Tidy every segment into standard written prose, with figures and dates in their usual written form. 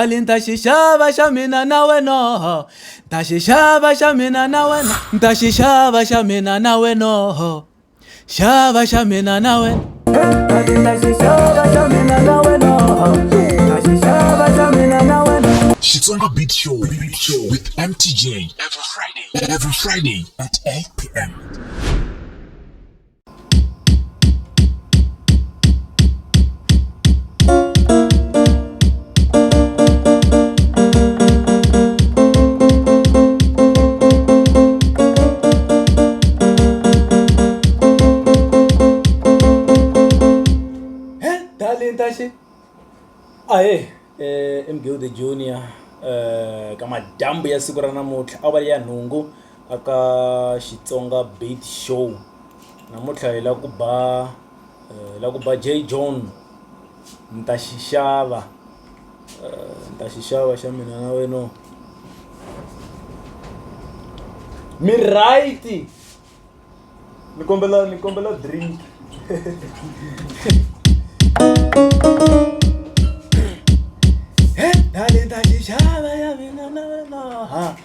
darling, tashishava shamina na weno. Tashishava shamina na weno. Tashishava shamina na weno. Shava shamina na weno. Tashishava shamina na weno. Tashishava shamina na weno. Xitsonga Beat Show with MTJ every Friday at 8 p.m. Mgewu the Junior kama dambu ya siku ra namuntlha a va ya nhungu aka Xitsonga Beat Show. Namuntlha hi la ku ba J John ni ta xixava xa mina na wena mi right ni kombela drink. Darling, tashishava ya mina na wena.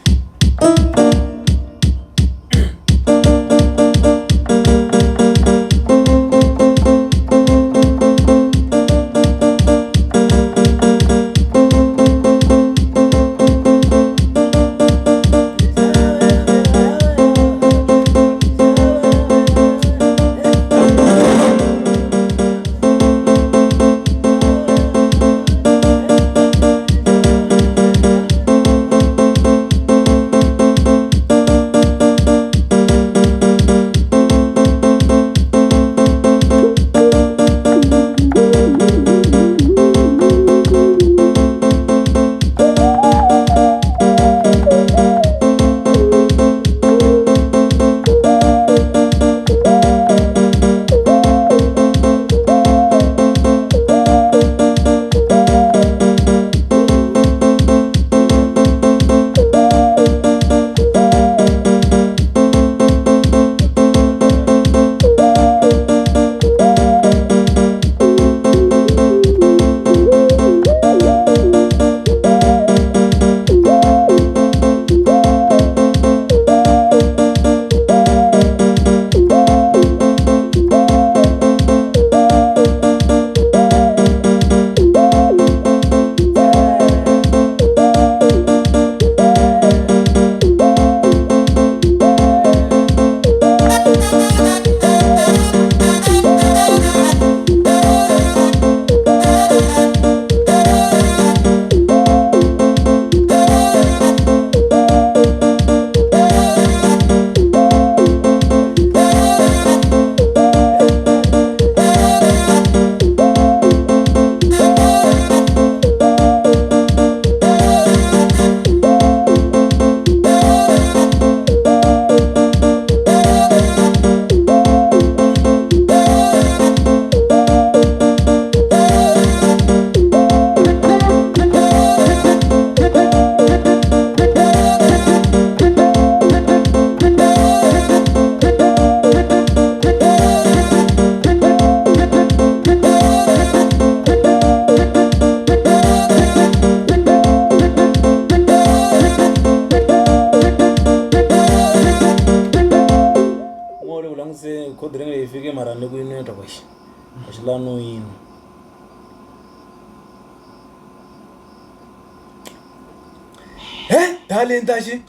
Kodringa ifike mara ni ku ineta kwashi. Ashilano yini. Darling, tashi.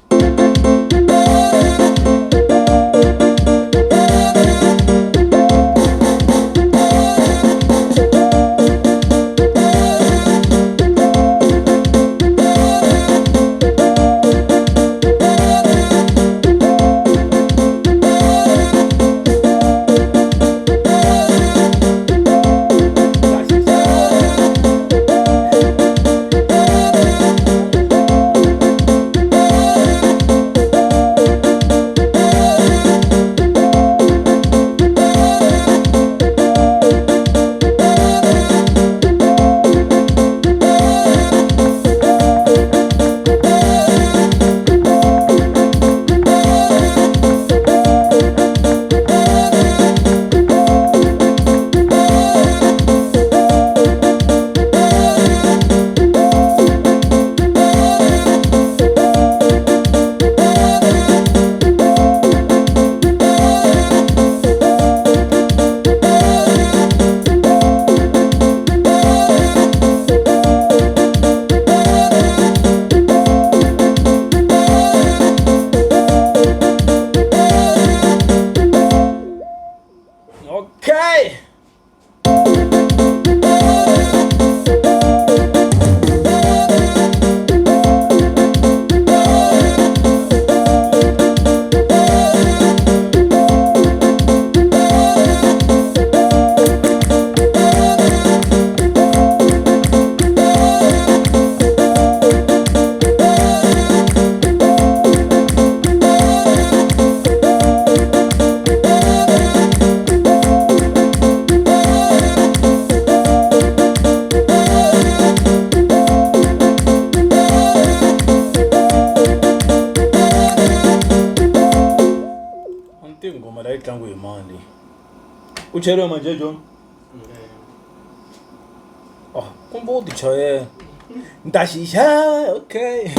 Tingoma la itlangu hi mani. U cheriwa manje John? Oh, kumbe u ti choyela. Ntashisha, okay.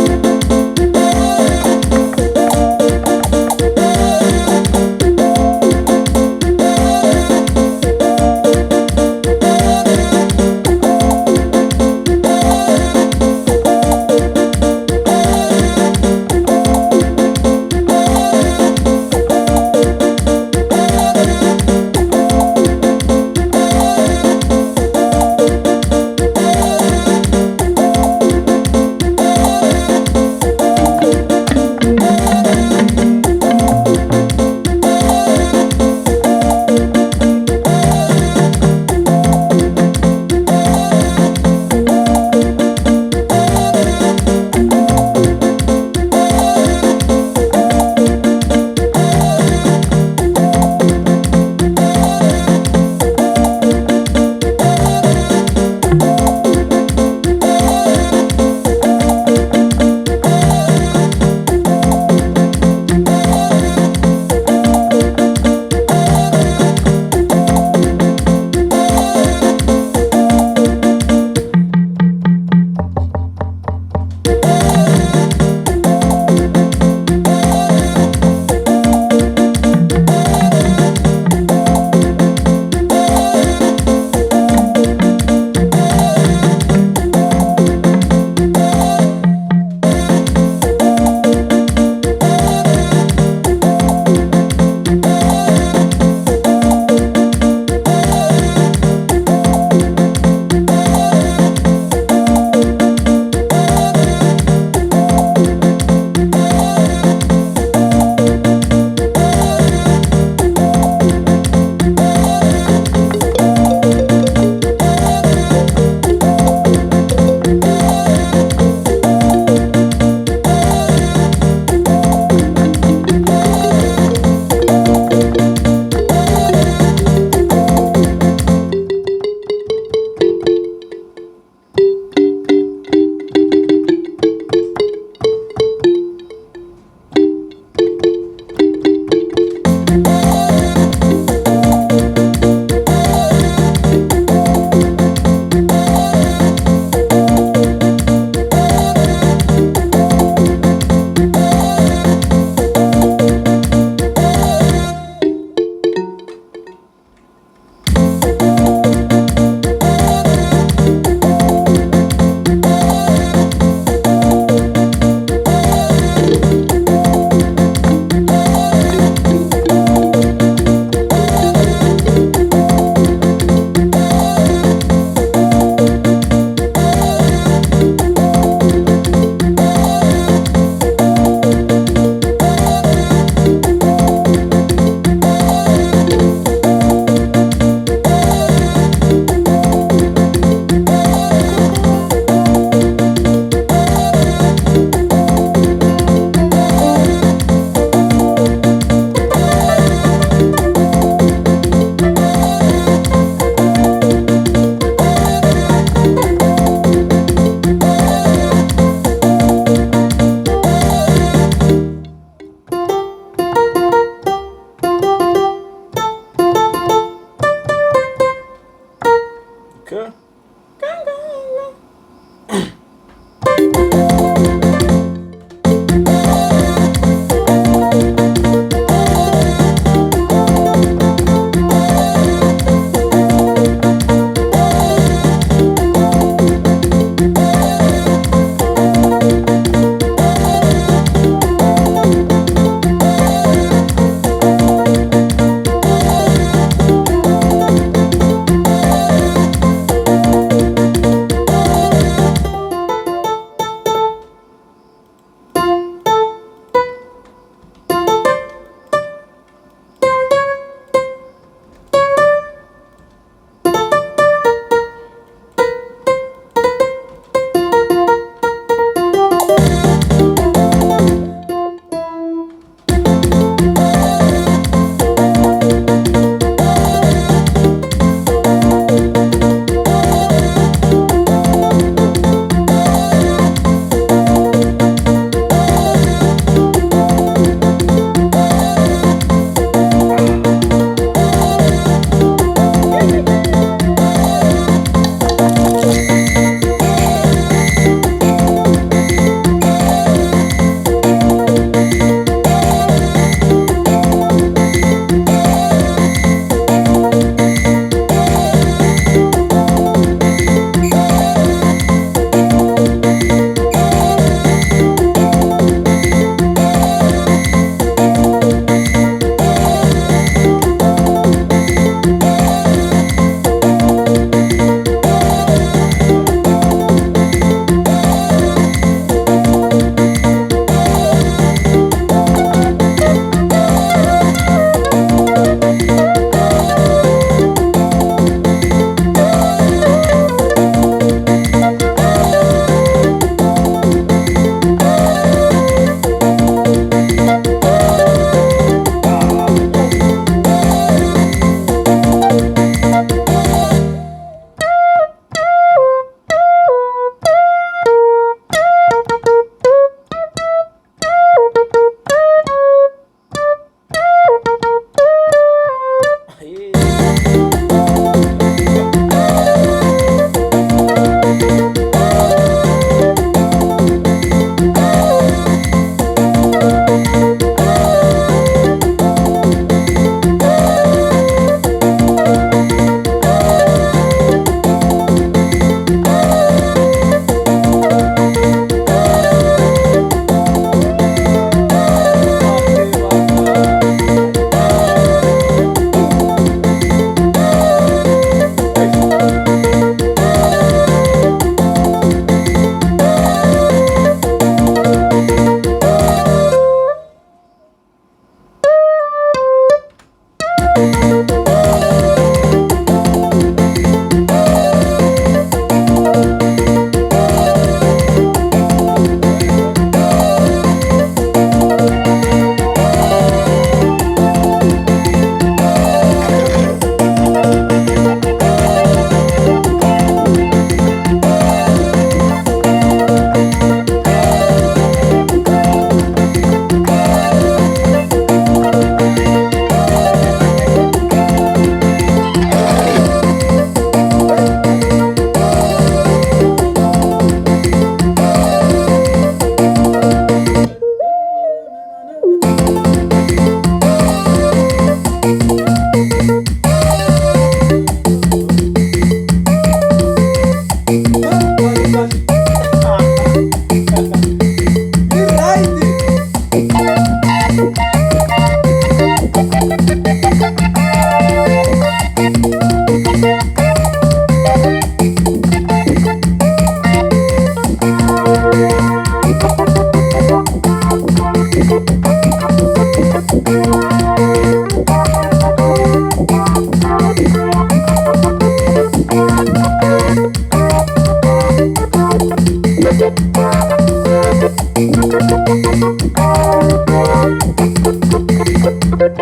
Hiteka.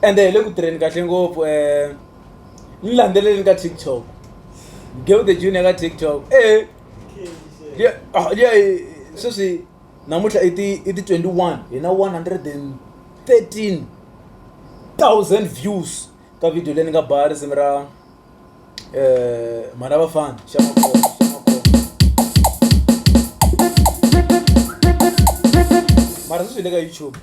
And le ku trend kahle ngopfu nilandeleni ka TikTok. Mgewu the junior ka TikTok. Yeah, sisi namuhla iti 21 hina 113,000 views ka video leyi ni nga ba risimu ra mara vafana xama kona. Mara swi le ka YouTube.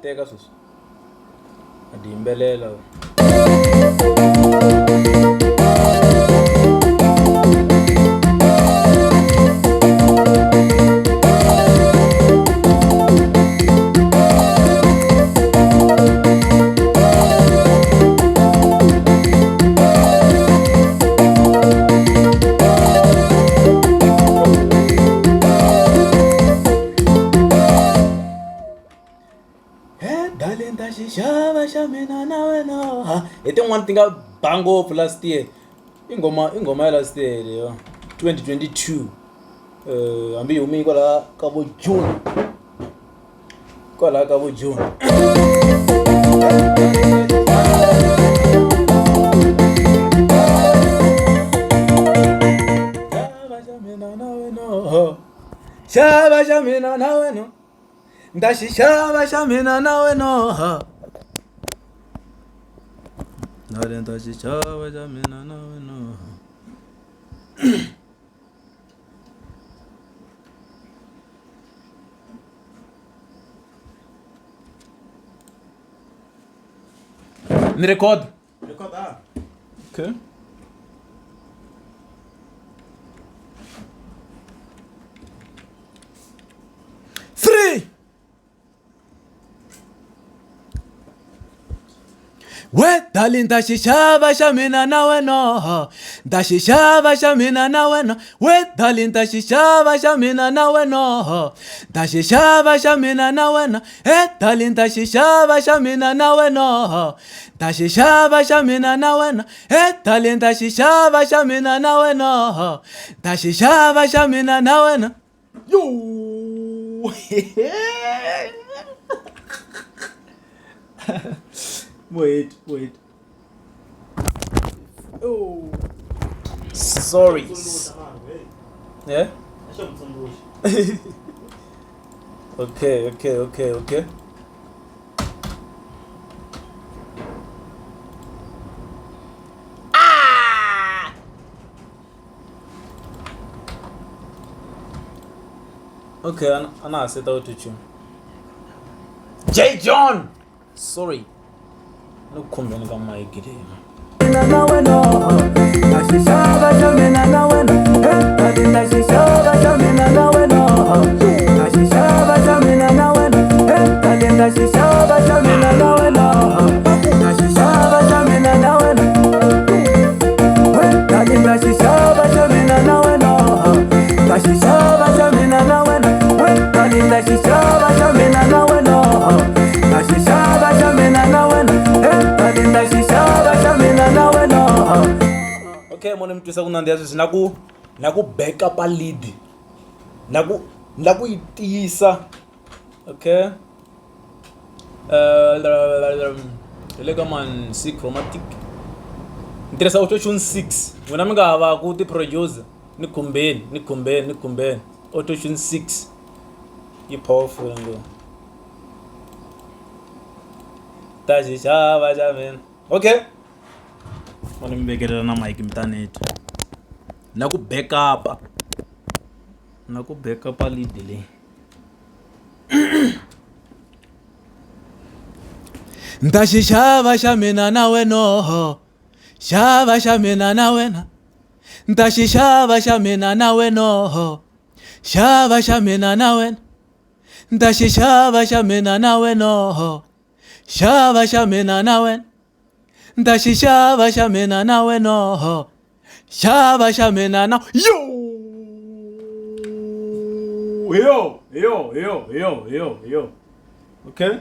Teka sweswi a di yimbelela. Shava shamina na wena. I think one thing I bang off last year. Ingoma last year, 2022. Ambi yumi kola kabo June. Kola kabo June. Shava shamina na wena. Ndashishava shamina na wena. Ndashishava shamina na wena. Ni record. Record. Okay. Three. We darling ndashishava shamina na wena. Ndashishava shamina na wena. We darling ndashishava shamina na wena. Ndashishava shamina na wena. Darling ndashishava shamina na wena. Ndashishava shamina na wena. Darling ndashishava shamina na wena. Ndashishava shamina na wena. Yo. Wait. Oh. Sorry. Yeah? Okay. Ah! Okay, Anna set out to you. J. John! Sorry. No comment on my game. Okay, mwana mtwisa kunandiya sweswi naku backup a lead naku yitisa. Okay, le ka man C chromatic ni tirhisa auto-tune 6. N'wina mi nga hava ku ti producer ni khumbeni auto-tune 6 yi powerful ngo ta xixava xa mina. Okay, mwana mi vekelela na mic mitaneti naku backup a lead leyi. Ndashishava xa mina na wena, xava xa mina na wena. Ndashishava xa mina na wena, xava xa mina na wena. Ndashishava xa mina na wena, xava xa mina na wena. Ndashishava xa mina na wena, xava xa mina na yo. Yo. Okay.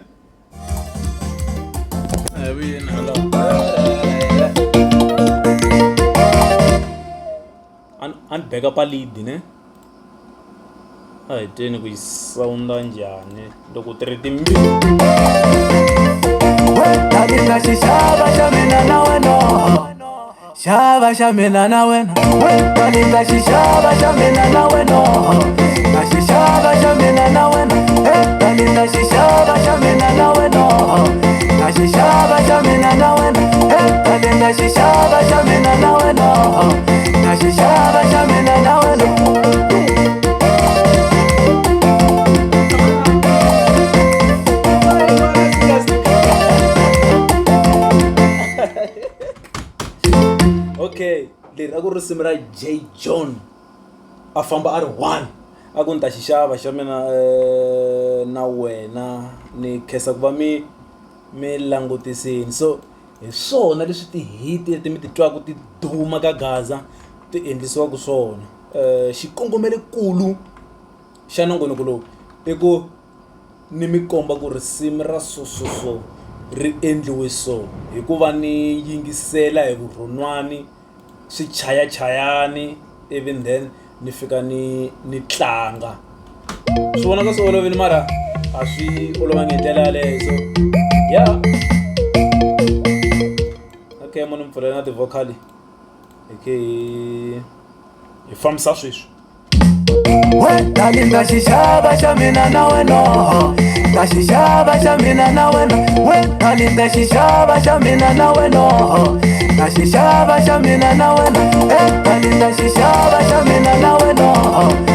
An bheka pa lead ne. Hayi teni ku yi sound njhani loko 3 timbili. Wena xixava xa mina na wena. Xava xa mina na wena. Wena xixava xa mina na wena. Na xixava xa mina na wena. Wena xixava xa mina na wena. Na xixava xa mina na wena. Wena xixava xa mina na wena. Na xixava xa mina na wena. Okay, leri a ku ri risimu ra J John a famba a ri 1 a ku ni ta xixava xa mina na wena ni khensa ku va mi langutisini. So hi swona leswi ti-hit leti mi ti twaka ti duma ka Gaza ti endlisiwaka swona. Xikongomelokulu xa nongonoko lowu i ku ni mi komba ku risimu ra so ri endliwe so hikuva ni yingisela hi vurhon'wani swichayachayani even then ni fika ni tlanga swi vonaka swi olovile mara a swi olovangi hi ndlela yaleyo. So yeah, okay, munhu mi pfulela na ti-vocal okay hi fambisa sweswi. Wena linda xixava xa mina na wena. Ta xixava xa mina na wena. Wena linda xixava xa mina na wena. Ta xixava xa mina na wena. Wena linda xixava xa mina na wena.